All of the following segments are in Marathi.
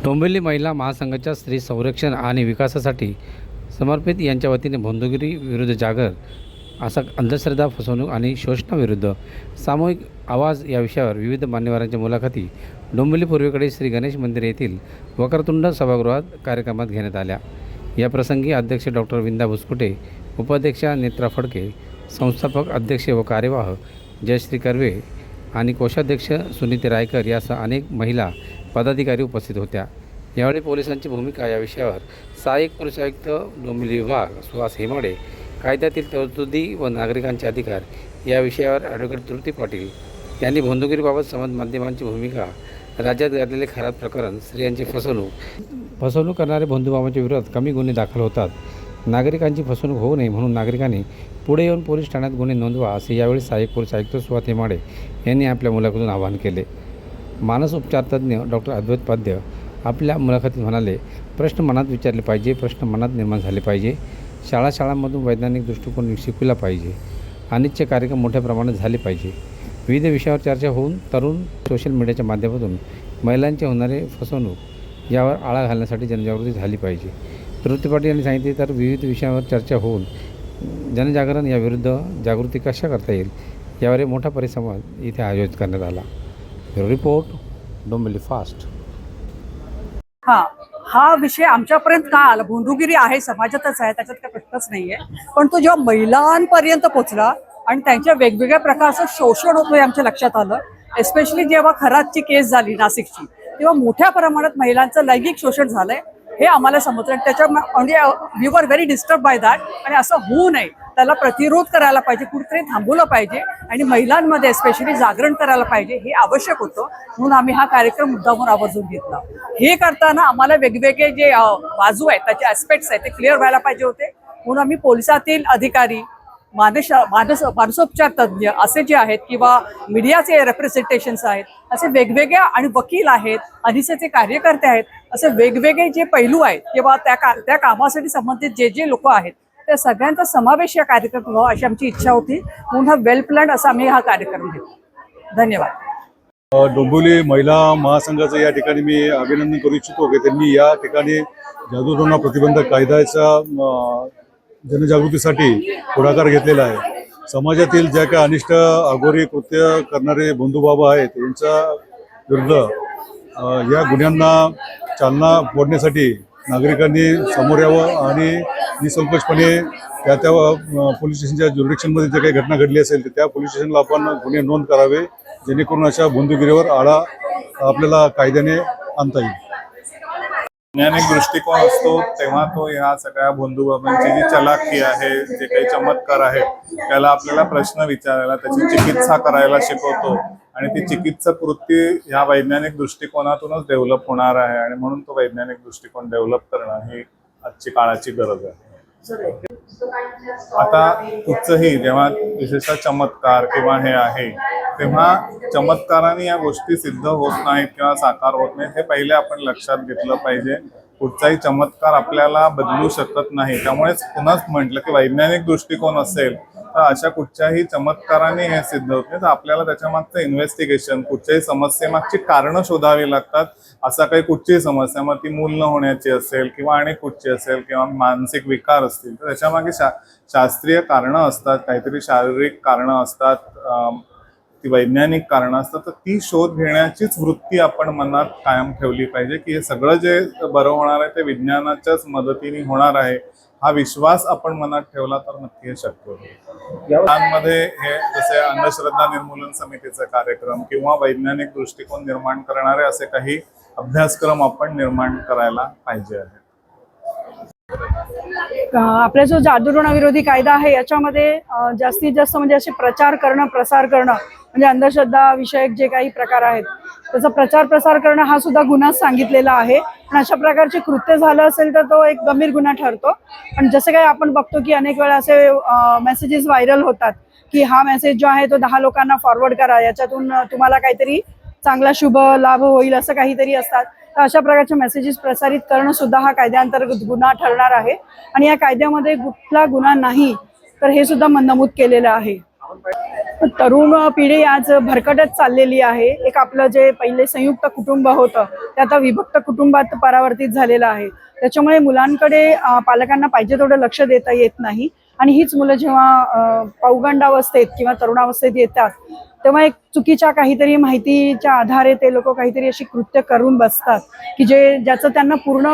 डोंबिवली महिला महासंघाच्या स्त्री संरक्षण आणि विकासासाठी समर्पित यांच्या वतीने बंधुगिरी विरुद्ध जागर असा अंधश्रद्धा, फसवणूक आणि शोषणाविरुद्ध सामूहिक आवाज या विषयावर विविध मान्यवरांच्या मुलाखती डोंबिवली पूर्वेकडे श्री गणेश मंदिर येथील वक्रतुंड सभागृहात कार्यक्रमात घेण्यात आल्या। या प्रसंगी अध्यक्ष डॉक्टर विंदा भुसकुटे, उपाध्यक्षा नेत्रा फडके, संस्थापक अध्यक्ष व कार्यवाह जयश्री कर्वे आणि कोषाध्यक्ष सुनीती रायकर यासह अनेक महिला पदाधिकारी उपस्थित होत्या। यावेळी पोलिसांची भूमिका या विषयावर सहाय्यक पोलीस आयुक्त डोंबिवली विभाग सुहास हेमाडे, कायद्यातील तरतुदी व नागरिकांचे अधिकार या विषयावर ॲडव्होकेट तृप्ती पाटील यांनी बंधुगिरीबाबत समाज माध्यमांची भूमिका, राज्यात गाजलेले खराब प्रकरण, स्त्रियांची फसवणूक करणारे बंधुभावांच्या विरोधात कमी गुन्हे दाखल होतात, नागरिकांची फसवणूक होऊ नये म्हणून नागरिकांनी पुढे येऊन पोलीस ठाण्यात गुन्हे नोंदवा असे यावेळी सहाय्यक पोलीस आयुक्त सुहास हेमाडे यांनी आपल्या मुलाखतीतून आवाहन केले। मानस उपचारतज्ञ डॉक्टर अद्वैत पाद्य आपल्या मुलाखतीत म्हणाले, प्रश्न मनात विचारले पाहिजे, प्रश्न मनात निर्माण झाले पाहिजे, शाळांमधून वैज्ञानिक दृष्टिकोन शिकविला पाहिजे, अनिच्छा कार्यक्रम मोठ्या प्रमाणात झाले पाहिजे, विविध विषयावर चर्चा होऊन तरुण सोशल मीडियाच्या माध्यमातून महिलांचे होणारे फसवणूक यावर आळा घालण्यासाठी जनजागृती झाली पाहिजे। तृप्ती पाटील यांनी सांगितले, तर विविध विषयावर चर्चा होऊन जनजागरण याविरुद्ध जागृती कशा करता येईल यावर मोठा परिसंवाद इथे आयोजित करण्यात आला। Report Dombivli fast. हा विषय आमच्यापर्यंत का आला? बंधुगिरी आहे, समाजातच आहे, त्याच्यात काही प्रश्नच नाहीये। पण तो जेव्हा महिलांपर्यंत पोहोचला आणि त्यांच्या वेगवेगळ्या प्रकारचं शोषण होतं हे आमच्या लक्षात आलं। एस्पेशली जेव्हा खरातची केस झाली नाशिकची, तेव्हा मोठ्या प्रमाणात महिलांचं लैंगिक शोषण झालंय हे आम्हाला समजलं। त्याच्या म्हणजे we were very disturb by that. आणि असं होऊ नये, त्याला प्रतिरोध करायला पाहिजे, कुठेतरी थांबवलं पाहिजे आणि महिलांमध्ये स्पेशली जागरण करायला पाहिजे, हे आवश्यक होतं। म्हणून आम्ही हा कार्यक्रम मुद्दामून आवर्जून घेतला। हे करताना आम्हाला वेगवेगळे जे बाजू आहेत, त्याचे ॲस्पेक्ट्स आहेत, ते क्लिअर व्हायला पाहिजे होते। म्हणून आम्ही पोलिसातील अधिकारी, मानसोपचार तज्ज्ञ असे जे आहेत किंवा मीडियाचे रेप्रेझेंटेशन्स आहेत, असे वेगवेगळे आणि वकील आहेत, अनिसेचे कार्यकर्ते आहेत, असे वेगवेगळे जे पैलू आहेत किंवा त्या कामासाठी संबंधित जे लोक आहेत, त्या सगळ्यांचा समावेश या कार्यक्रमात व्हावा अशी आमची इच्छा होती। म्हणून हा वेल प्लॅन्ड असा आम्ही हा कार्यक्रम घेतो। धन्यवाद। डोंबिवली महिला महासंघाचं या ठिकाणी मी अभिनंदन करू इच्छितो की त्यांनी या ठिकाणी जादूटोणा प्रतिबंधक कायद्याच्या जनजागृतीसाठी पुढाकार घेतलेला आहे। समाजातील ज्या काही अनिष्ट अघोरी कृत्य करणारे बंधुबाबा आहेत यांच्या विरुद्ध या गुन्ह्यांना चालना फोडण्यासाठी नागरिकांनी समोर यावं आणि निसंकोचपणे त्या पोलीस स्टेशनच्या ज्युरिडिक्शनमध्ये जे काही घटना घडली असेल तर त्या पोलीस स्टेशनला आपण गुन्हे नोंद करावे, जेणेकरून अशा बंधुगिरीवर आळा आपल्याला कायद्याने आणता येईल। वैज्ञानिक दृष्टिकोन असतो तेव्हा तो या सगळ्या बंधुबाबांची जी चलाखी आहे, जे काही चमत्कार आहे, त्याला आपल्याला प्रश्न विचारायला, त्याची चिकित्सा करायला शिकवतो आणि ती चिकित्सक वृत्ती ह्या वैज्ञानिक दृष्टिकोनातूनच डेव्हलप होणार आहे आणि म्हणून तो वैज्ञानिक दृष्टिकोन डेव्हलप करणं ही आजची काळाची गरज आहे। आता कुठचंही जेव्हा विशेषतः चमत्कार किंवा हे आहे, तेव्हा चमत्काराने या गोष्टी सिद्ध होत नाहीत किंवा साकार होत नाहीत, हे पहिले आपण लक्षात घेतलं पाहिजे। कुठचाही चमत्कार आपल्याला बदलू शकत नाही, त्यामुळेच पुन्हाच म्हटलं की वैज्ञानिक दृष्टिकोन असेल तर अशा कुठच्याही चमत्काराने हे सिद्ध होत नाही, तर आपल्याला त्याच्या मागचं इन्व्हेस्टिगेशन, कुठच्याही समस्येमागची कारणं शोधावी लागतात। असा काही कुठचीही समस्या, मग ती मूल न होण्याची असेल किंवा अनेक कुठची असेल किंवा मानसिक विकार असतील, तर त्याच्यामागे शास्त्रीय कारणं असतात, काहीतरी शारीरिक कारणं असतात, ती वैज्ञानिक कारणं असतात। तर ती शोध घेण्याचीच वृत्ती आपण मनात कायम ठेवली पाहिजे की हे सगळं जे बरं होणार आहे ते विज्ञानाच्याच मदतीने होणार आहे, हा विश्वास आपण मनात ठेवला तर नक्की हे शक्य होईल। यामध्ये हे जसे अंधश्रद्धा निर्मूलन समितीचे कार्यक्रम किंवा वैज्ञानिक दृष्टिकोन निर्माण करणारे असे काही अभ्यासक्रम आपण निर्माण करायला पाहिजे आहे। आपला जो जादूटोणा विरोधी कायदा आहे याच्यामध्ये जास्तीत जास्त म्हणजे असे प्रचार करणं, प्रसार करणं, म्हणजे अंधश्रद्धा विषयक जे काही प्रकार आहेत त्याचा प्रचार प्रसार करणं हा सुद्धा गुन्हाच सांगितलेला आहे। पण अशा प्रकारचे कृत्य झालं असेल तर तो एक गंभीर गुन्हा ठरतो। पण जसं काही आपण बघतो की अनेक वेळा असे मेसेजेस व्हायरल होतात की हा मेसेज जो आहे तो 10 लोकांना फॉरवर्ड करा, याच्यातून तुम्हाला काहीतरी चांगला शुभ लाभ होईल, असं काहीतरी असतात। तर अशा प्रकारचे मेसेजेस प्रसारित करणं सुद्धा हा कायद्याअंतर्गत गुन्हा ठरणार आहे आणि या कायद्यामध्ये कुठला गुन्हा नाही तर हे सुद्धा नमूद केलेलं आहे। तरुण पिढी आज भरकटत चाललेली आहे. एक आपलं जे पहिले संयुक्त कुटुंब होतं ते आता विभक्त कुटुंबात परावर्तित झालेलं आहे. त्याच्यामुळे मुलांकडे पालकांना पाहिजे तेवढं लक्ष देता येत नाही आणि हीच मुलं जेव्हा पौगंडावस्थेत किंवा तरुणावस्थेत येतात तेव्हा एक चुकीच्या काहीतरी माहितीच्या आधारे ते लोक काहीतरी अशी कृत्य करून बसतात की ज्याचं त्यांना पूर्ण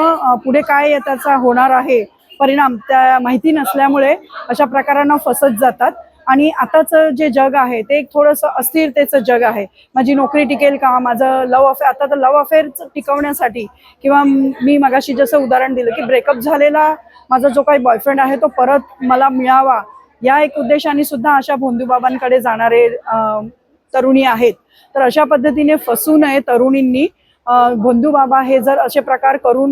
पुढे काय त्याचा होणार आहे परिणाम त्या माहिती नसल्यामुळे अशा प्रकारांना फसत जातात. आणि आताचं जे जग आहे ते एक थोडंसं अस्थिरतेचं जग आहे. माझी नोकरी टिकेल का, माझं लव्ह अफेअर, आता तर लव्ह अफेअर टिकवण्यासाठी किंवा मी मगाशी जसं उदाहरण दिलं की ब्रेकअप झालेला माझा जो काही बॉयफ्रेंड आहे तो परत मला मिळावा, या एक उद्देशाने सुद्धा अशा भोंदूबाबांकडे जाणारे तरुणी आहेत. तर अशा पद्धतीने फसू नये तरुणींनी. भोंदूबाबा हे जर असे प्रकार करून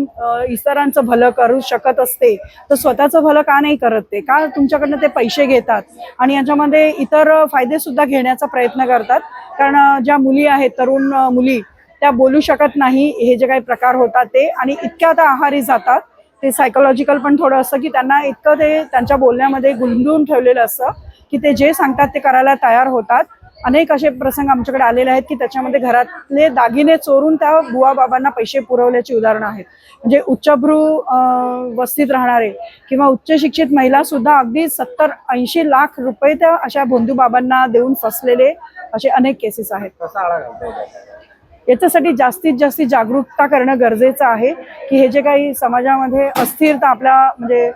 इतरांचं भलं करू शकत असते तर स्वतःचं भलं का नाही करत ते? का तुमच्याकडनं ते पैसे घेतात आणि याच्यामध्ये इतर फायदे सुद्धा घेण्याचा प्रयत्न करतात? कारण ज्या मुली आहेत, तरुण मुली, त्या बोलू शकत नाही हे जे काही प्रकार होतात ते, आणि इतक्या आता आहारी जातात. ते सायकोलॉजिकल पण थोडं असतं की त्यांना इतकं ते त्यांच्या बोलण्यामध्ये गुंतवून ठेवलेलं असतं की ते जे सांगतात ते करायला तयार होतात. अनेक असे प्रसंग आमच्याकडे आलेले आहेत की त्याच्यामध्ये घरातले दागिने चोरून त्या बुवा बाबांना पैसे पुरवल्याची उदाहरणं आहेत. म्हणजे उच्चभ्रू वस्तीत राहणारे किंवा उच्च शिक्षित महिला सुद्धा अगदी 70-80 लाख रुपये त्या अशा भोंदूबाबांना देऊन फसलेले असे अनेक केसेस आहेत. याच्यासाठी जास्तीत जास्त जागरूकता करणं गरजेचं आहे की हे जे काही समाजामध्ये अस्थिरता म्हणजे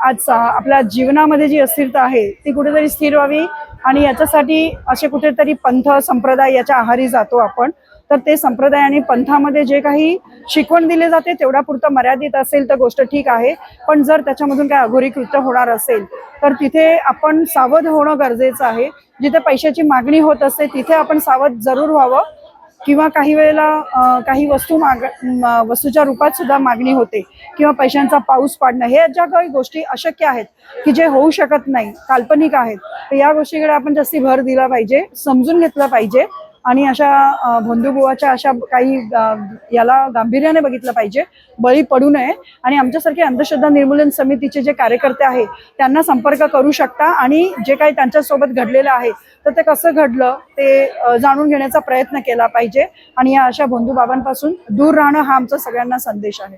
आज आपल्या जीवनामध्ये जी अस्थिरता आहे ती कुठेतरी स्थिर व्हावी आणि याच्यासाठी असे कुठेतरी पंथ संप्रदाय याच्या आहारी जातो आपण. तर ते संप्रदाय आणि पंथामध्ये जे काही शिकवण दिले जाते तेवढ्या पुरतं मर्यादित असेल तर गोष्ट ठीक आहे, पण जर त्याच्यामधून काही अघोरी कृत्य होणार असेल तर तिथे आपण सावध होणं गरजेचं आहे. जिथे पैशाची मागणी होत असते तिथे आपण सावध जरूर व्हावं. किंवा काही वेळेला काही वस्तूच्या रूपात सुद्धा मागणी होते किंवा पैशांचा पाऊस पाडणं, हे ज्या काही गोष्टी अशक्य आहेत की जे होऊ शकत नाही, काल्पनिक आहेत, तर या गोष्टीकडे आपण जास्ती भर दिला पाहिजे, समजून घेतलं पाहिजे आणि अशा भोंदूबुवाच्या अशा काही याला गांभीर्याने बघितलं पाहिजे, बळी पडू नये. आणि आमच्यासारखे अंधश्रद्धा निर्मूलन समितीचे जे कार्यकर्ते आहेत त्यांना संपर्क करू शकता आणि जे काही त्यांच्यासोबत घडलेलं आहे तर ते कसं घडलं ते जाणून घेण्याचा प्रयत्न केला पाहिजे आणि या अशा भोंदूबाबांपासून दूर राहणं हा आमचा सगळ्यांना संदेश आहे.